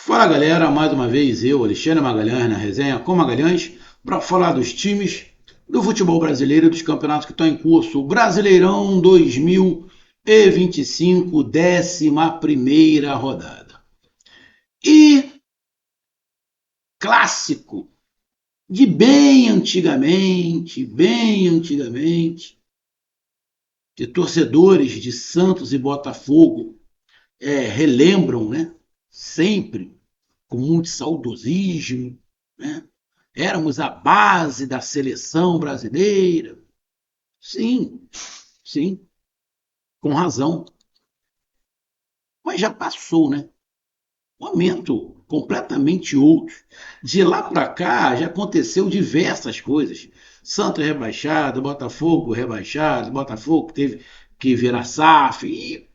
Fala galera, mais uma vez eu, Alexandre Magalhães, na resenha com Magalhães, para falar dos times do futebol brasileiro e dos campeonatos que estão em curso. Brasileirão 2025, 11ª rodada. E clássico de bem antigamente, que torcedores de Santos e Botafogo relembram, né? Sempre com muito saudosismo, né? Éramos a base da seleção brasileira. Sim, sim, com razão. Mas já passou, né? Um momento completamente outro. De lá para cá já aconteceu diversas coisas. Santos rebaixado, Botafogo teve que virar SAF, e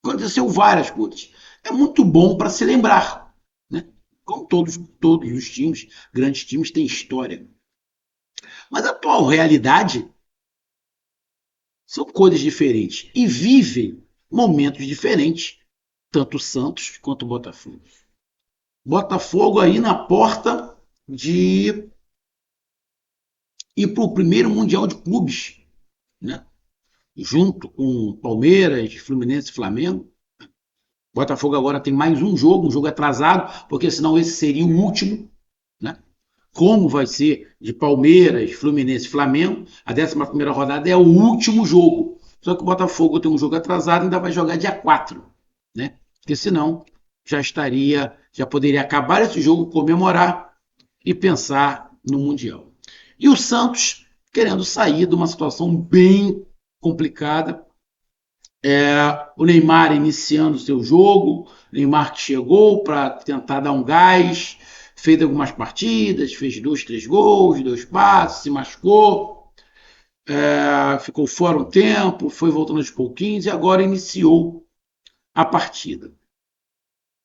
aconteceu várias coisas. É muito bom para se lembrar, né? Como todos os times, grandes times têm história. Mas a atual realidade são coisas diferentes e vivem momentos diferentes, tanto o Santos quanto o Botafogo. Botafogo aí na porta de ir para o primeiro Mundial de Clubes, né? Junto com Palmeiras, Fluminense e Flamengo. Botafogo agora tem mais um jogo atrasado, porque senão esse seria o último, né? Como vai ser de Palmeiras, Fluminense e Flamengo, a 11ª rodada é o último jogo. Só que o Botafogo tem um jogo atrasado e ainda vai jogar dia 4, né? Porque senão já poderia acabar esse jogo, comemorar e pensar no Mundial. E o Santos querendo sair de uma situação bem complicada. O Neymar iniciando seu jogo, Neymar que chegou para tentar dar um gás, fez algumas partidas, fez 2, 3 gols, 2 passes, se machucou, ficou fora um tempo, foi voltando aos pouquinhos e agora iniciou a partida.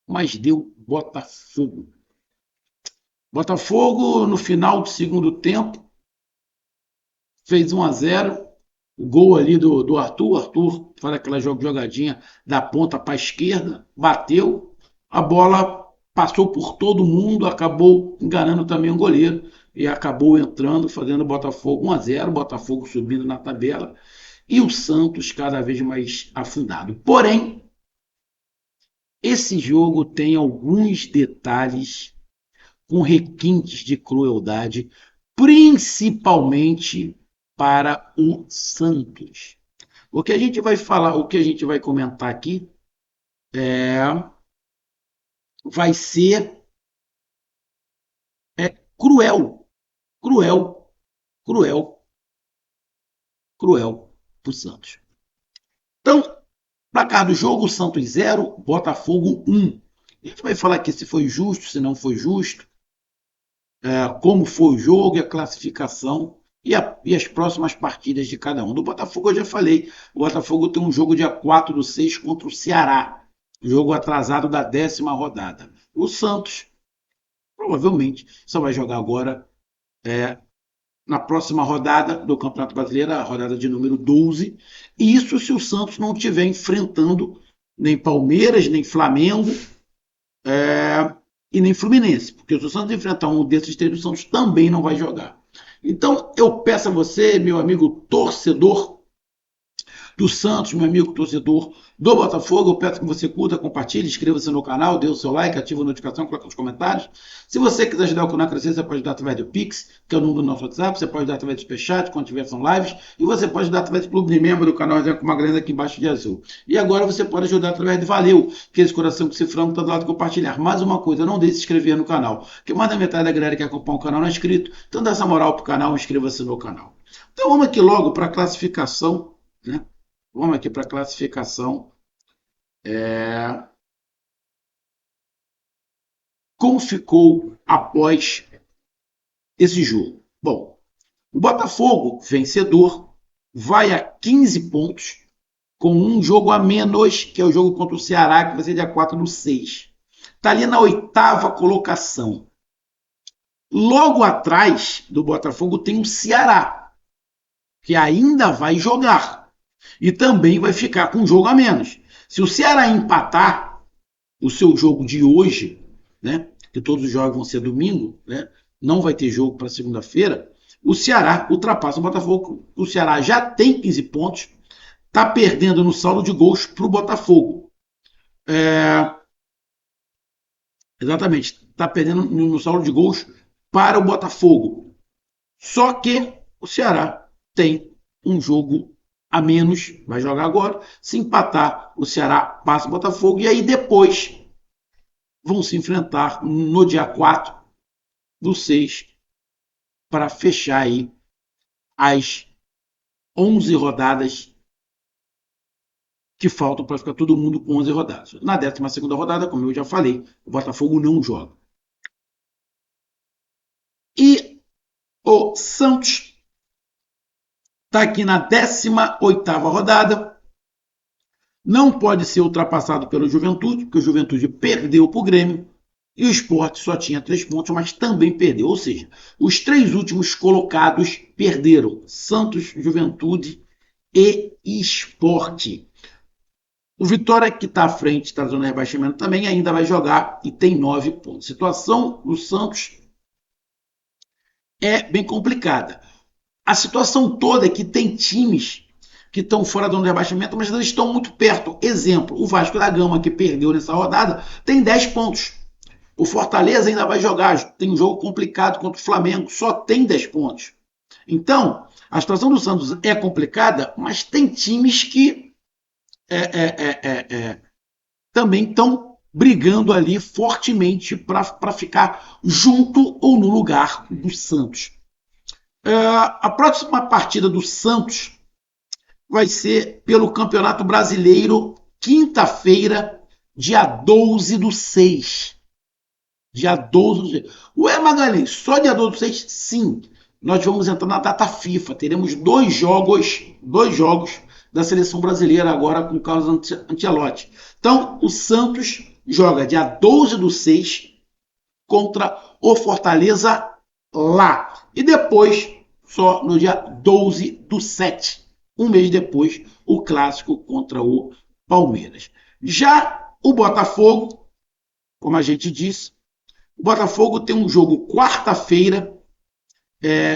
Mas deu Botafogo. Botafogo, no final do segundo tempo, fez 1-0. O gol ali do Arthur. Arthur faz aquela jogadinha da ponta para a esquerda, bateu, a bola passou por todo mundo, acabou enganando também o goleiro e acabou entrando, fazendo o Botafogo 1-0, Botafogo subindo na tabela e o Santos cada vez mais afundado. Porém, esse jogo tem alguns detalhes com requintes de crueldade, principalmente para o Santos. O que a gente vai falar, o que a gente vai comentar aqui vai ser cruel, cruel, cruel, cruel para o Santos. Então, placar do jogo, Santos 0, Botafogo 1. A gente vai falar aqui se foi justo, se não foi justo, como foi o jogo e a classificação e as próximas partidas de cada um. Do Botafogo eu já falei, o Botafogo tem um jogo dia 4/6 contra o Ceará, jogo atrasado da 10ª rodada. O Santos provavelmente só vai jogar agora na próxima rodada do Campeonato Brasileiro, a rodada de número 12, e isso se o Santos não estiver enfrentando nem Palmeiras, nem Flamengo, e nem Fluminense, porque se o Santos enfrentar um desses três, o Santos também não vai jogar. Então eu peço a você, meu amigo torcedor do Santos, meu amigo torcedor do Botafogo, eu peço que você curta, compartilhe, inscreva-se no canal, dê o seu like, ative a notificação, coloque nos comentários. Se você quiser ajudar o canal a crescer, você pode ajudar através do Pix, que é o número do nosso WhatsApp, você pode ajudar através do Superchat, quando tiver são lives, e você pode ajudar através do clube de membro do canal com uma grana aqui embaixo de azul. E agora você pode ajudar através do Valeu, que é esse coração com cifrão que está do lado de compartilhar. Mais uma coisa, não deixe de se inscrever no canal, que mais da metade da galera que acompanha o canal não é inscrito, então dá essa moral pro canal, inscreva-se no canal. Então vamos aqui logo para a classificação, né? Vamos aqui para a classificação. Como ficou após esse jogo? Bom, o Botafogo, vencedor, vai a 15 pontos, com um jogo a menos, que é o jogo contra o Ceará, que vai ser dia 4/6. Está ali na 8ª colocação. Logo atrás do Botafogo tem o Ceará, que ainda vai jogar. E também vai ficar com um jogo a menos. Se o Ceará empatar o seu jogo de hoje, né? Que todos os jogos vão ser domingo, né? Não vai ter jogo para segunda-feira. O Ceará ultrapassa o Botafogo. O Ceará já tem 15 pontos, está perdendo no saldo de gols para o Botafogo. Exatamente, está perdendo no saldo de gols para o Botafogo. Só que o Ceará tem um jogo a menos, vai jogar agora. Se empatar, o Ceará passa o Botafogo e aí depois vão se enfrentar no dia 4/6 para fechar aí as 11 rodadas que faltam para ficar todo mundo com 11 rodadas. Na 12ª rodada, como eu já falei, o Botafogo não joga. E o Santos está aqui na 18ª rodada. Não pode ser ultrapassado pelo Juventude, porque o Juventude perdeu para o Grêmio. E o Sport só tinha 3 pontos, mas também perdeu. Ou seja, os 3 últimos colocados perderam. Santos, Juventude e Sport. O Vitória, que está à frente, está na zona de rebaixamento também, ainda vai jogar e tem 9 pontos. A situação do Santos é bem complicada. A situação toda é que tem times que estão fora da zona de rebaixamento, mas eles estão muito perto. Exemplo, o Vasco da Gama, que perdeu nessa rodada, tem 10 pontos. O Fortaleza ainda vai jogar, tem um jogo complicado contra o Flamengo, só tem 10 pontos. Então, a situação do Santos é complicada, mas tem times que também estão brigando ali fortemente para ficar junto ou no lugar do Santos. A próxima partida do Santos vai ser pelo Campeonato Brasileiro, quinta-feira, dia 12/6. Dia 12/6. Ué, Magalhães, só dia 12/6? Sim. Nós vamos entrar na data FIFA. Teremos dois jogos da seleção brasileira agora com o Carlos Ancelotti. Então, o Santos joga dia 12/6 contra o Fortaleza lá. E depois, só no dia 12/7, um mês depois, o clássico contra o Palmeiras. Já o Botafogo, como a gente disse, o Botafogo tem um jogo quarta-feira,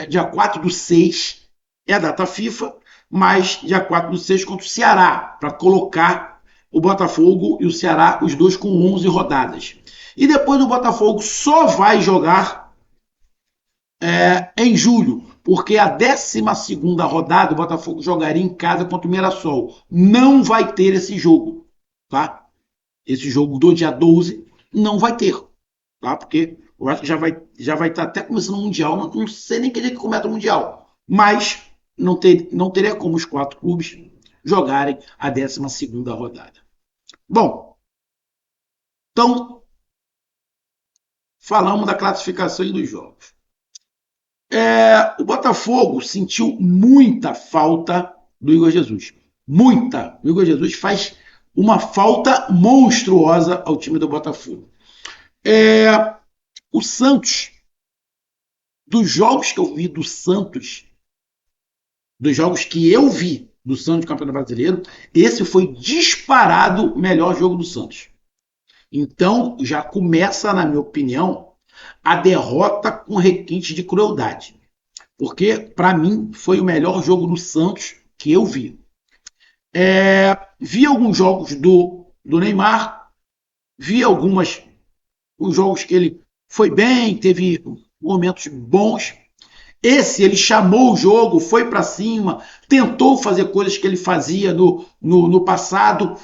dia 4/6, é a data FIFA, mas dia 4/6 contra o Ceará, para colocar o Botafogo e o Ceará, os dois com 11 rodadas. E depois o Botafogo só vai jogar em julho, porque a 12ª rodada o Botafogo jogaria em casa contra o Mirassol. Não vai ter esse jogo, tá? Esse jogo do dia 12 não vai ter, tá? Porque eu acho que já vai estar até começando o Mundial, não sei nem que dia que começa o Mundial, mas não teria como os 4 clubes jogarem a 12ª rodada. Bom, então falamos da classificação e dos jogos. O Botafogo sentiu muita falta do Igor Jesus. Muita. O Igor Jesus faz uma falta monstruosa ao time do Botafogo. O Santos, dos jogos que eu vi do Santos, dos jogos que eu vi do Santos Campeonato Brasileiro, esse foi disparado o melhor jogo do Santos. Então, já começa, na minha opinião, a derrota com requinte de crueldade. Porque, para mim, foi o melhor jogo do Santos que eu vi. Vi alguns jogos do Neymar, vi alguns jogos que ele foi bem, teve momentos bons. Esse, ele chamou o jogo, foi para cima, tentou fazer coisas que ele fazia no passado.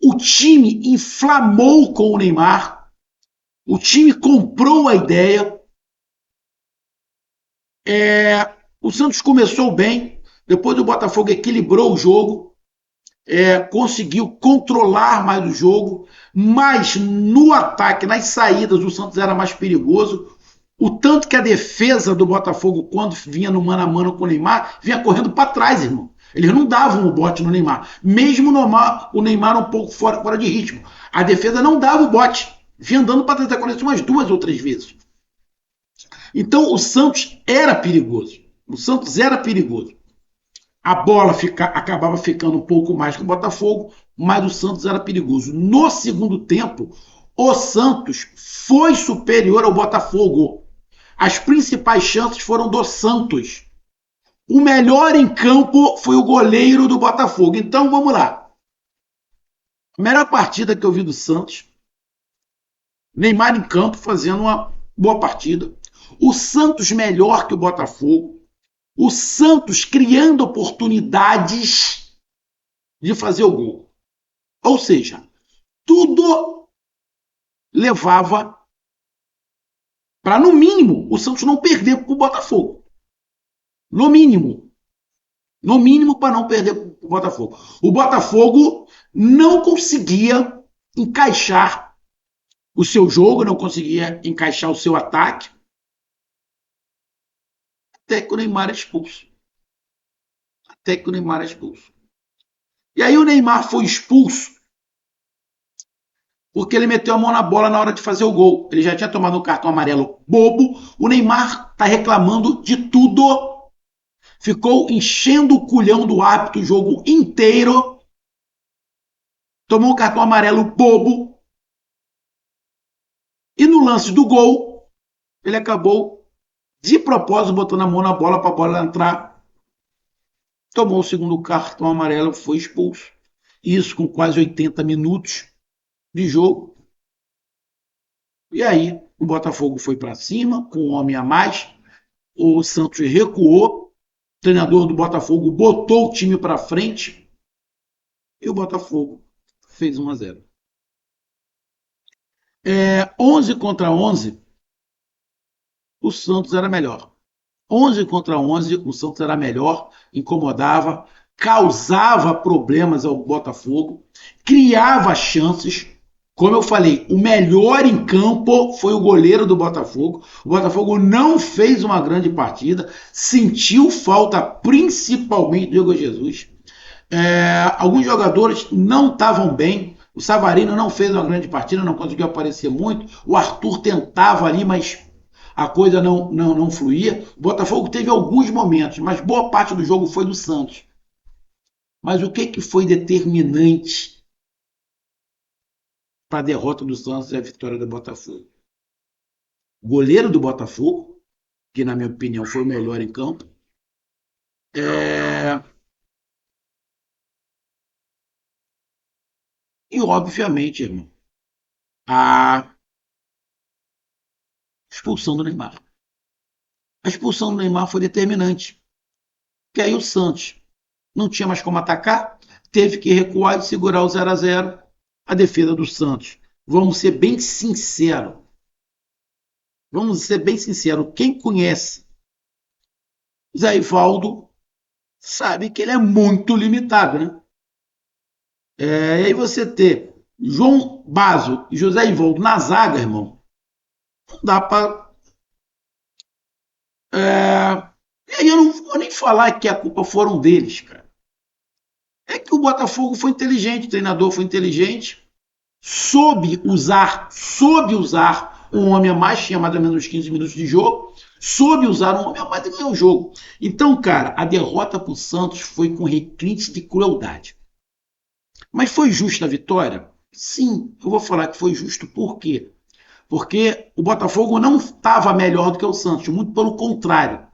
O time inflamou com o Neymar, o time comprou a ideia. O Santos começou bem, depois o Botafogo equilibrou o jogo, conseguiu controlar mais o jogo, mas no ataque, nas saídas, o Santos era mais perigoso. O tanto que a defesa do Botafogo, quando vinha no mano a mano com o Neymar, vinha correndo para trás, irmão. Eles não davam o bote no Neymar. Mesmo o Neymar um pouco fora de ritmo. A defesa não dava o bote. Vinha andando para trás. Aconteceu umas 2 ou 3 vezes. Então o Santos era perigoso. O Santos era perigoso. A bola acabava ficando um pouco mais com o Botafogo, mas o Santos era perigoso. No segundo tempo, o Santos foi superior ao Botafogo. As principais chances foram do Santos. O melhor em campo foi o goleiro do Botafogo. Então vamos lá. A melhor partida que eu vi do Santos, Neymar em campo fazendo uma boa partida. O Santos melhor que o Botafogo. O Santos criando oportunidades de fazer o gol. Ou seja, tudo levava para, no mínimo, o Santos não perder para o Botafogo. No mínimo. No mínimo, para não perder para o Botafogo. O Botafogo não conseguia encaixar o seu jogo, não conseguia encaixar o seu ataque, até que o Neymar é expulso. Até que o Neymar é expulso. E aí o Neymar foi expulso porque ele meteu a mão na bola na hora de fazer o gol. Ele já tinha tomado um cartão amarelo bobo. O Neymar está reclamando de tudo. Ficou enchendo o culhão do árbitro o jogo inteiro. Tomou um cartão amarelo bobo. E no lance do gol, ele acabou de propósito botando a mão na bola para a bola entrar. Tomou o segundo cartão amarelo, foi expulso. Isso com quase 80 minutos de jogo. E aí o Botafogo foi para cima, com um homem a mais. O Santos recuou. O treinador do Botafogo botou o time para frente. E o Botafogo fez 1-0. 11 contra 11, o Santos era melhor. 11 contra 11, o Santos era melhor, incomodava, causava problemas ao Botafogo, criava chances. Como eu falei, o melhor em campo foi o goleiro do Botafogo. O Botafogo não fez uma grande partida, sentiu falta principalmente do Diego Jesus. Alguns jogadores não estavam bem. O Savarino não fez uma grande partida, não conseguiu aparecer muito. O Arthur tentava ali, mas a coisa não fluía. O Botafogo teve alguns momentos, mas boa parte do jogo foi do Santos. Mas o que foi determinante para a derrota do Santos e a vitória do Botafogo? O goleiro do Botafogo, que na minha opinião foi o melhor em campo, e obviamente, irmão, a expulsão do Neymar. A expulsão do Neymar foi determinante. Porque aí o Santos não tinha mais como atacar, teve que recuar e segurar o 0-0. A defesa do Santos. Vamos ser bem sinceros. Quem conhece Zé Ivaldo sabe que ele é muito limitado, né? E aí você ter João Basso e José Ivaldo na zaga, irmão, não dá para. E aí eu não vou nem falar que a culpa foram deles, cara. É que o Botafogo foi inteligente, o treinador foi inteligente, soube usar um homem a mais, tinha mais ou menos 15 minutos de jogo, soube usar um homem a mais e ganhou o jogo. Então, cara, a derrota para o Santos foi com requinte de crueldade. Mas foi justa a vitória? Sim, eu vou falar que foi justo. Por quê? Porque o Botafogo não estava melhor do que o Santos, muito pelo contrário.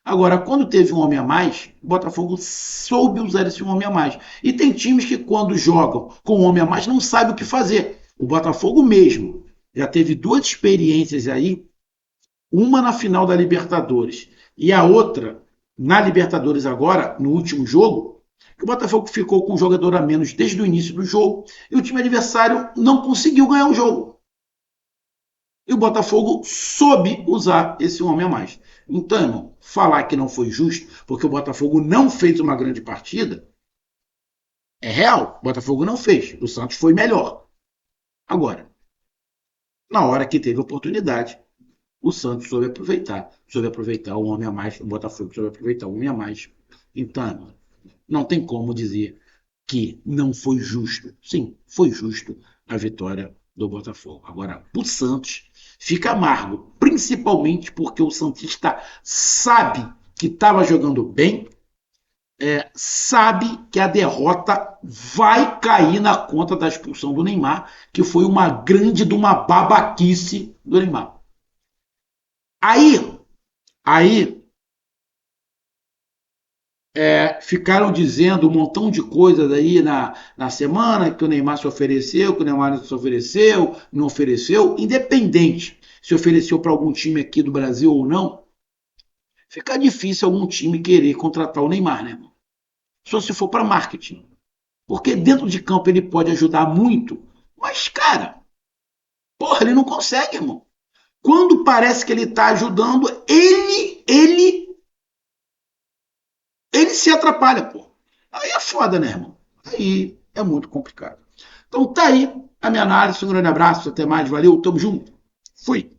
Agora, quando teve um homem a mais, o Botafogo soube usar esse homem a mais. E tem times que, quando jogam com um homem a mais, não sabem o que fazer. O Botafogo mesmo já teve duas experiências aí, uma na final da Libertadores e a outra na Libertadores agora, no último jogo, que o Botafogo ficou com um jogador a menos desde o início do jogo e o time adversário não conseguiu ganhar o jogo. E o Botafogo soube usar esse homem a mais. Então, irmão, falar que não foi justo, porque o Botafogo não fez uma grande partida, é real. O Botafogo não fez. O Santos foi melhor. Agora, na hora que teve oportunidade, o Santos soube aproveitar. Soube aproveitar o homem a mais. O Botafogo soube aproveitar o homem a mais. Então, irmão, não tem como dizer que não foi justo. Sim, foi justo a vitória do Botafogo. Agora, o Santos fica amargo, principalmente porque o santista sabe que estava jogando bem, sabe que a derrota vai cair na conta da expulsão do Neymar, que foi uma grande de uma babaquice do Neymar. Aí ficaram dizendo um montão de coisas aí na semana, que o Neymar se ofereceu, que o Neymar não se ofereceu, não ofereceu, independente se ofereceu para algum time aqui do Brasil ou não, fica difícil algum time querer contratar o Neymar, né, irmão? Só se for para marketing. Porque dentro de campo ele pode ajudar muito, mas, cara, porra, ele não consegue, irmão. Quando parece que ele tá ajudando, ele se atrapalha, pô. Aí é foda, né, irmão? Aí é muito complicado. Então tá aí a minha análise. Um grande abraço, até mais, valeu, tamo junto. Fui.